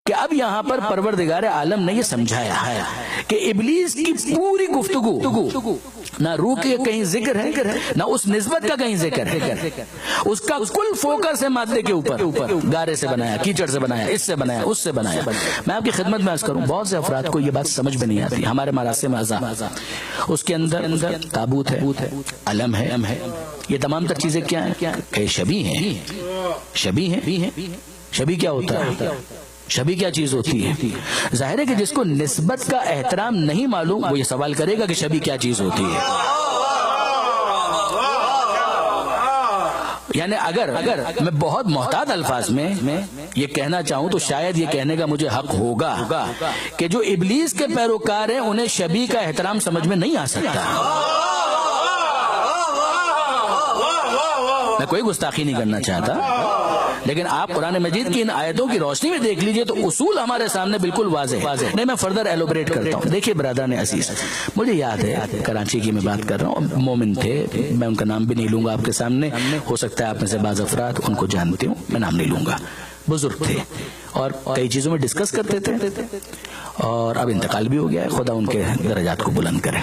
کہ اب یہاں پر پروردگار عالم نے یہ سمجھایا ہے کہ ابلیس کی پوری گفتگو نہ روح کے کہیں ذکر ہے نہ اس نسبت کا کہیں ذکر ہے، اس کا کل فوکس ہے مادے کے اوپر، گارے سے بنایا، کیچڑ سے بنایا، اس سے بنایا، اس سے بنایا۔ میں آپ کی خدمت میں عرض کروں، بہت سے افراد کو یہ بات سمجھ میں نہیں آتی۔ ہمارے مراسم اعضاء اس کے اندر تابوت ہے، علم ہے، یہ تمام تر چیزیں کیا ہیں کہ شبیہ ہیں۔ شبیہ کیا ہوتا ہے؟ شبیہ کیا چیز ہوتی ہے؟ ظاہر ہے کہ جس کو نسبت کا احترام نہیں معلوم وہ یہ سوال کرے گا کہ شبیہ کیا چیز ہوتی ہے۔ یعنی اگر میں بہت محتاط الفاظ میں یہ کہنا چاہوں تو شاید یہ کہنے کا مجھے حق ہوگا کہ جو ابلیس کے پیروکار ہیں انہیں شبیہ کا احترام سمجھ میں نہیں آ سکتا۔ میں کوئی گستاخی نہیں کرنا چاہتا، لیکن آپ قرآن مجید کی ان آیتوں کی روشنی میں دیکھ لیجئے تو اصول ہمارے سامنے بالکل واضح ہے۔ نہیں، میں فردر ایلوبریٹ کرتا ہوں۔ دیکھیے برادران عزیز، مجھے یاد ہے کراچی کی میں بات کر رہا ہوں، مومن تھے، میں ان کا نام بھی نہیں لوں گا آپ کے سامنے، ہو سکتا ہے آپ میں سے بعض افراد ان کو جانتے ہوں، میں نام نہیں لوں گا۔ بزرگ تھے اور کئی چیزوں میں ڈسکس کرتے تھے، اور اب انتقال بھی ہو گیا ہے، خدا ان کے درجات کو بلند کرے۔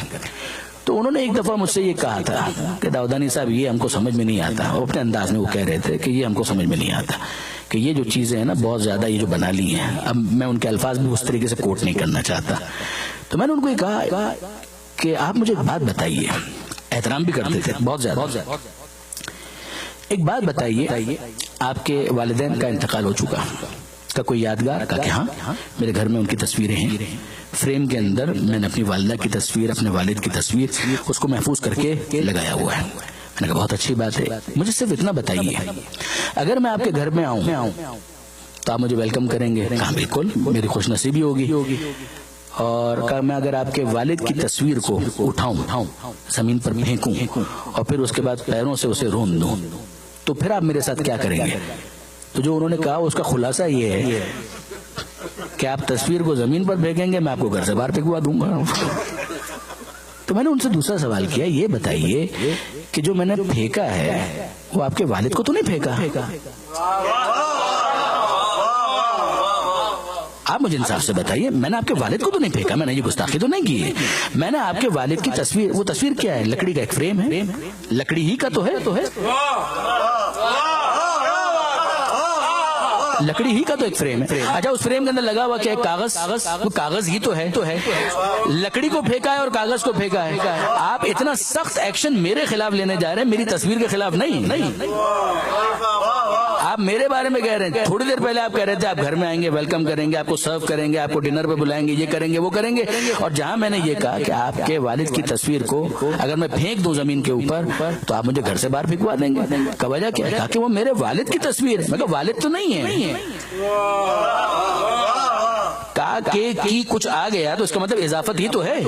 تو انہوں نے ایک دفعہ مجھ سے یہ کہا تھا کہ داؤدانی صاحب یہ ہم کو سمجھ میں نہیں آتا، وہ اپنے انداز میں وہ کہہ رہے تھے کہ یہ ہم کو سمجھ میں نہیں آتا کہ یہ جو چیزیں ہیں نا بہت زیادہ یہ جو بنا لی ہیں۔ اب میں ان کے الفاظ بھی اس طریقے سے کوٹ نہیں کرنا چاہتا، تو میں نے ان کو یہ کہا کہ آپ مجھے ایک بات بتائیے، احترام بھی کرتے تھے بہت زیادہ، ایک بات بتائیے، آپ کے والدین کا انتقال ہو چکا کا کوئی یادگار؟ کہا کہ ہاں، میرے گھر میں ان کی تصویریں ہیں، فریم کے اندر میں نے اپنی والدہ کی تصویر، اپنے والد کی تصویر، اس کو محفوظ کر کے لگایا ہوا ہے۔ میں نے کہا بہت اچھی بات ہے، مجھے صرف اتنا بتائیے اگر میں آپ کے گھر میں آؤں تو آپ مجھے ویلکم کریں گے؟ کہا بالکل، میری خوش نصیبی ہوگی۔ اور کہا میں اگر آپ کے والد کی تصویر کو اٹھاؤں، زمین پر پھینکوں اور پھر اس کے بعد پیروں سے اسے روند دوں تو پھر آپ میرے ساتھ کیا کریں گے؟ تو جو انہوں نے کہا اس کا خلاصہ یہ ہے کہ آپ تصویر کو زمین پر پھینکیں گے، میں آپ کو گھر سے باہر پھینکوا دوں گا۔ تو میں نے ان سے دوسرا سوال کیا، یہ بتائیے کہ جو میں نے پھینکا ہے وہ آپ کے والد کو تو نہیں پھینکا؟ آپ مجھے انصاف سے بتائیے، میں نے آپ کے والد کو تو نہیں پھینکا، میں نے یہ گستاخی تو نہیں کی، میں نے آپ کے والد کی تصویر، وہ تصویر کیا ہے؟ لکڑی کا ایک فریم ہے، لکڑی ہی کا تو ہے، لکڑی ہی کا تو ایک فریم ہے۔ اچھا اس فریم کے اندر لگا ہوا کیا ہے؟ کاغذ، وہ کاغذ ہی تو ہے، لکڑی کو پھینکا ہے اور کاغذ کو پھینکا ہے۔ آپ اتنا سخت ایکشن میرے خلاف لینے جا رہے ہیں، میری تصویر کے خلاف نہیں۔ آپ میرے بارے میں کہہ رہے ہیں، تھوڑی دیر پہلے آپ کہہ رہے تھے آپ گھر میں آئیں گے، ویلکم کریں گے، آپ کو سرو کریں گے، آپ کو ڈنر پہ بلائیں گے، یہ کریں گے، وہ کریں گے، اور جہاں میں نے یہ کہا کہ آپ کے والد کی تصویر کو اگر میں پھینک دوں زمین کے اوپر تو آپ مجھے گھر سے باہر پھینکوا دیں گے، کا وجہ کیا ہے؟ کہا کہ وہ میرے والد کی تصویر ہے۔ میں کہا والد تو نہیں ہے، کہا کہ کی کچھ آ گیا تو اس کا مطلب اضافت ہی تو ہے،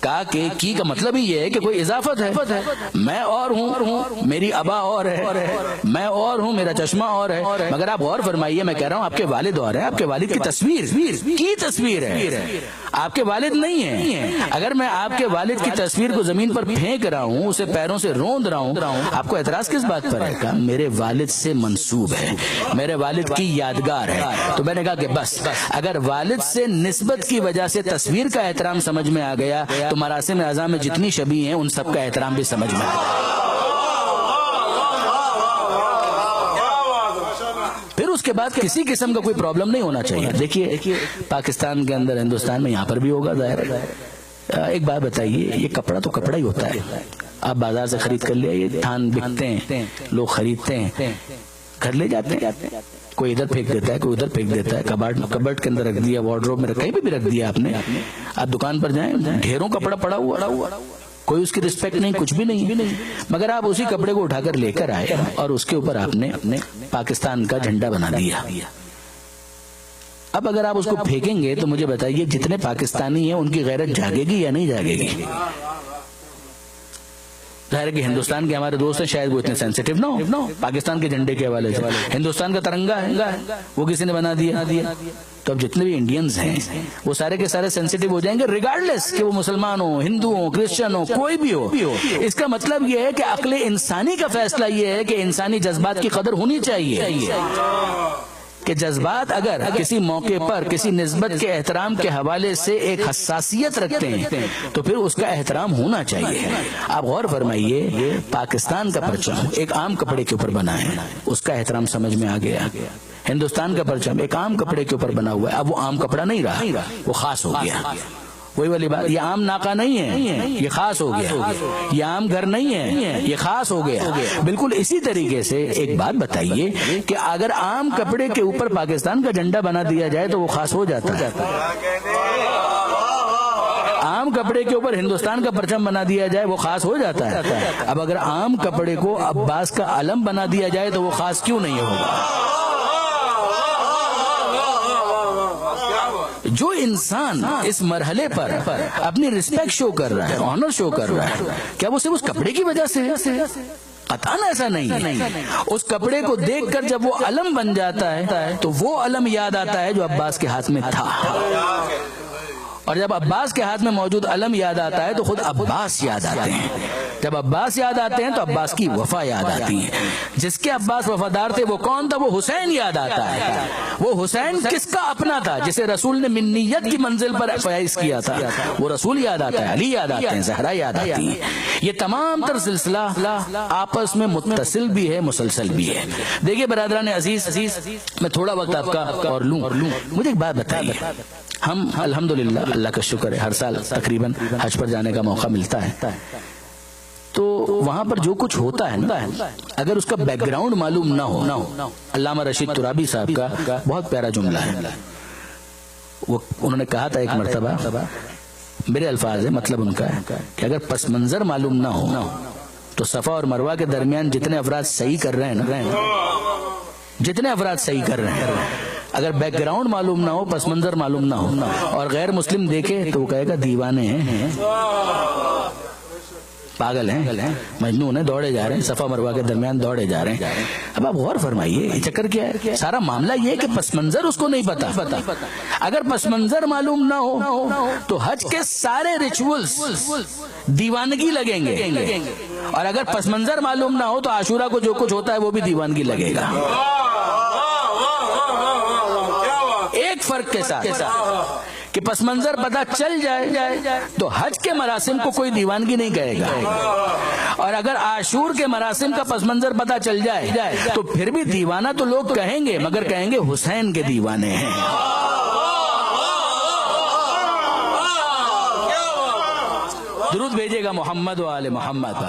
کہا کہ کی کا مطلب ہی یہ ہے کہ کوئی اضافت ہے۔ میں اور ہوں، میری ابا اور ہے، میں اور ہوں، میرا چشمہ اور ہے، مگر آپ غور فرمائیے، میں کہہ رہا ہوں آپ کے والد اور ہیں، آپ کے والد کی تصویر ہے، آپ کے والد نہیں ہیں۔ اگر میں آپ کے والد کی تصویر کو زمین پر پھینک رہا ہوں، اسے پیروں سے روند رہا ہوں، آپ کو اعتراض کس بات پر ہے؟ کہا میرے والد سے منسوب ہے، میرے والد کی یادگار ہے۔ تو میں نے کہا کہ بس اگر والد سے نسبت کی وجہ سے تصویر کا احترام سمجھ میں آ گیا تو مراسم اعضاء میں جتنی شبیہ ہیں ان سب کا احترام بھی سمجھ میں آ گیا۔ پھر اس کے بعد کسی قسم کا کوئی پرابلم نہیں ہونا چاہیے۔ دیکھیے پاکستان کے اندر، ہندوستان میں، یہاں پر بھی ہوگا ظاہر ہے۔ ایک بات بتائیے، یہ کپڑا تو کپڑا ہی ہوتا ہے، آپ بازار سے خرید کر لے، یہ تھان بکتے ہیں، لوگ خریدتے ہیں، گھر لے جاتے ہیں، کوئی ادھر پھینک دیتا ہے، کوئی ادھر پھینک دیتا ہے، کبرڈ کے اندر رکھ دیا، وارڈروب میں کہیں بھی رکھ دیا آپ نے۔ آپ دکان پر جائیں، ڈھیروں کپڑا پڑا ہوا، کوئی اس کی رسپیکٹ نہیں، کچھ بھی نہیں، مگر آپ اسی کپڑے کو اٹھا کر لے کر آئے اور اس کے اوپر آپ نے پاکستان کا جھنڈا بنا دیا۔ اب اگر آپ اس کو پھینکیں گے تو مجھے بتائیے جتنے پاکستانی ہیں ان کی غیرت جاگے گی یا نہیں جاگے گی؟ ظاہر ہے کہ ہندوستان کے ہمارے دوست ہیں، شاید وہ اتنے سینسیٹیو نہ ہو پاکستان کے جھنڈے کے حوالے سے۔ ہندوستان کا ترنگا ہے وہ کسی نے بنا دیا، تو اب جتنے بھی انڈینز ہیں وہ سارے کے سارے سینسیٹیو ہو جائیں گے، ریگارڈلیس کہ وہ مسلمان ہو، ہندو ہو، کرسچن ہو، کوئی بھی ہو۔ اس کا مطلب یہ ہے کہ عقل انسانی کا فیصلہ یہ ہے کہ انسانی جذبات کی قدر ہونی چاہیے، کہ جذبات اگر کسی موقع پر کسی نسبت کے احترام کے حوالے سے ایک حساسیت رکھتے ہیں تو پھر اس کا احترام ہونا چاہیے. آپ غور فرمائیے، پاکستان کا پرچم ایک عام کپڑے کے اوپر بنا ہے، اس کا احترام سمجھ میں آ گیا. ہندوستان کا پرچم ایک عام کپڑے کے اوپر بنا ہوا ہے، اب وہ عام کپڑا نہیں رہا، وہ خاص ہو گیا. وہی والی بات، یہ عام ناکہ نہیں ہے، یہ خاص ہو گیا. یہ عام گھر نہیں ہے، یہ خاص ہو گیا. بالکل اسی طریقے سے ایک بات بتائیے کہ اگر عام کپڑے کے اوپر پاکستان کا جھنڈا بنا دیا جائے تو وہ خاص ہو جاتا ہے. عام کپڑے کے اوپر ہندوستان کا پرچم بنا دیا جائے وہ خاص ہو جاتا ہے. اب اگر عام کپڑے کو عباس کا علم بنا دیا جائے تو وہ خاص کیوں نہیں ہوگا؟ جو انسان اس مرحلے پر اپنی رسپیکٹ شو کر رہا ہے، آنر شو کر رہا ہے، کیا وہ صرف اس کپڑے کی وجہ سے ہے؟ قطعاً ایسا نہیں ہے. اس کپڑے کو دیکھ کر جب وہ علم بن جاتا ہے تو وہ علم یاد آتا ہے جو عباس کے ہاتھ میں تھا، اور جب عباس کے ہاتھ میں موجود علم یاد آتا ہے تو خود عباس یاد آتے ہیں. جب عباس یاد آتے ہیں تو عباس کی وفا یاد آتی ہے. جس کے عباس وفادار تھے وہ کون تھا؟ وہ حسین یاد آتا ہے. وہ حسین کس کا اپنا تھا؟ جسے رسول نے منیت کی منزل پر فیض کیا تھا، وہ رسول یاد آتا ہے، علی یاد آتے ہیں، زہرا یاد آتی ہے. یہ تمام تر سلسلہ آپس میں متصل بھی ہے، مسلسل بھی ہے. دیکھیے برادران عزیز، میں تھوڑا وقت آپ کا اور لوں. مجھے ایک بات بتائیے، ہم الحمدللہ اللہ کا شکر ہے ہر سال تقریباً حج پر جانے کا موقع ملتا ہے، تو وہاں پر جو کچھ ہوتا ہے نا، اگر اس کا بیک گراؤنڈ معلوم نہ ہو. علامہ رشید ترابی صاحب کا بہت پیارا جملہ ہے، وہ انہوں نے کہا تھا ایک مرتبہ، میرے الفاظ ہے، مطلب ان کا ہے کہ اگر پس منظر معلوم نہ ہو تو صفا اور مروہ کے درمیان جتنے افراد صحیح کر رہے ہیں نا، جتنے افراد صحیح کر رہے ہیں، اگر بیک گراؤنڈ معلوم نہ ہو، پس منظر معلوم نہ ہو، اور غیر مسلم دیکھے تو وہ کہے گا دیوانے ہیں، پاگل ہیں، مجنون ہیں، دوڑے جا رہے ہیں، صفا مروہ کے درمیان دوڑے جا رہے ہیں. اب آپ غور فرمائیے یہ چکر کیا ہے؟ سارا معاملہ یہ ہے کہ پس منظر اس کو نہیں پتا. اگر پس منظر معلوم نہ ہو تو حج کے سارے ریچولز دیوانگی لگیں گے، اور اگر پس منظر معلوم نہ ہو تو عاشورہ کو جو کچھ ہوتا ہے وہ بھی دیوانگی لگے گا. ایک فرق کے ساتھ کہ پس منظر پتہ چل جائے تو حج کے مراسم کو کوئی دیوانگی نہیں کہے گا، اور اگر عاشور کے مراسم کا پس منظر پتہ چل جائے تو پھر بھی دیوانہ تو لوگ کہیں گے، مگر کہیں گے حسین کے دیوانے ہیں. درود بھیجے گا محمد و آل محمد.